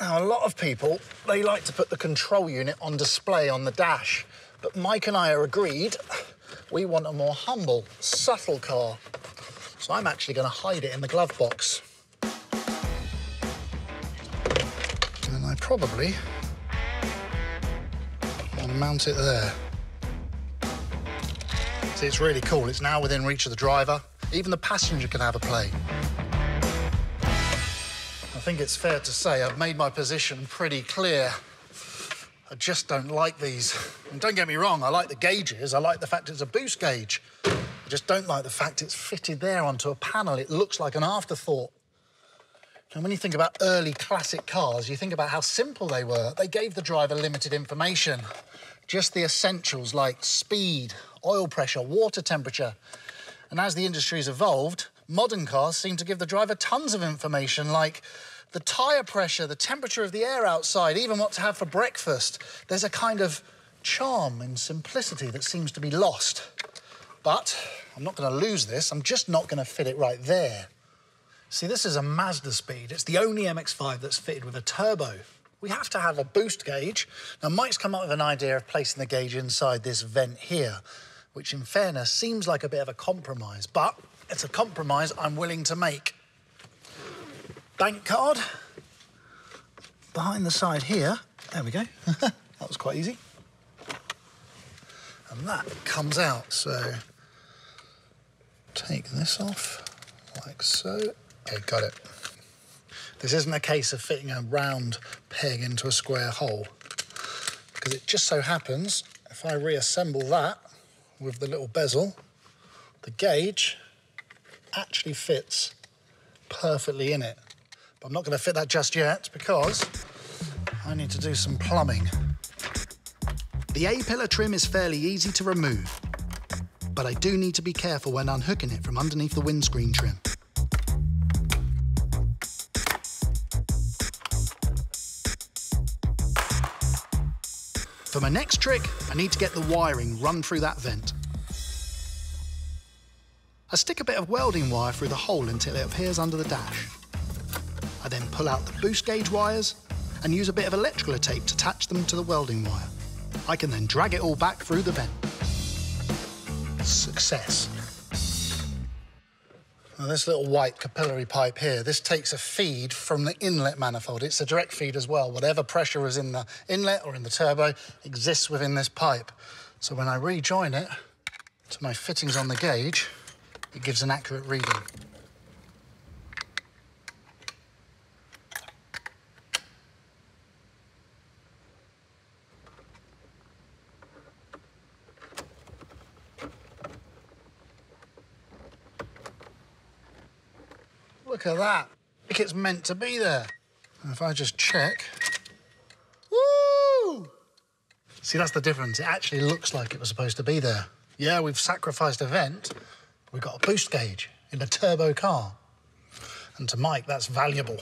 Now, a lot of people, they like to put the control unit on display on the dash, but Mike and I are agreed we want a more humble, subtle car. So I'm actually going to hide it in the glove box. And I probably want to mount it there. See, it's really cool. It's now within reach of the driver. Even the passenger can have a play. I think it's fair to say I've made my position pretty clear. I just don't like these. And don't get me wrong, I like the gauges. I like the fact it's a boost gauge. I just don't like the fact it's fitted there onto a panel. It looks like an afterthought. And when you think about early classic cars, you think about how simple they were. They gave the driver limited information. Just the essentials like speed, oil pressure, water temperature. And as the industry's evolved, modern cars seem to give the driver tons of information like the tyre pressure, the temperature of the air outside, even what to have for breakfast. There's a kind of charm and simplicity that seems to be lost. But I'm not going to lose this. I'm just not going to fit it right there. See, this is a Mazda Speed. It's the only MX-5 that's fitted with a turbo. We have to have a boost gauge. Now, Mike's come up with an idea of placing the gauge inside this vent here, which, in fairness, seems like a bit of a compromise, but it's a compromise I'm willing to make. Bank card. Behind the side here. There we go. That was quite easy. And that comes out, so take this off, like so. Okay, got it. This isn't a case of fitting a round peg into a square hole, because it just so happens, if I reassemble that with the little bezel, the gauge actually fits perfectly in it. But I'm not going to fit that just yet because I need to do some plumbing. The A-pillar trim is fairly easy to remove, but I do need to be careful when unhooking it from underneath the windscreen trim. For my next trick, I need to get the wiring run through that vent. I stick a bit of welding wire through the hole until it appears under the dash. I then pull out the boost gauge wires and use a bit of electrical tape to attach them to the welding wire. I can then drag it all back through the vent. Success. Now, this little white capillary pipe here, this takes a feed from the inlet manifold. It's a direct feed as well. Whatever pressure is in the inlet or in the turbo exists within this pipe. So when I rejoin it to my fittings on the gauge, it gives an accurate reading. Look at that. Like it's meant to be there. And if I just check... Woo! See, that's the difference. It actually looks like it was supposed to be there. Yeah, we've sacrificed a vent, but we've got a boost gauge in a turbo car. And to Mike, that's valuable.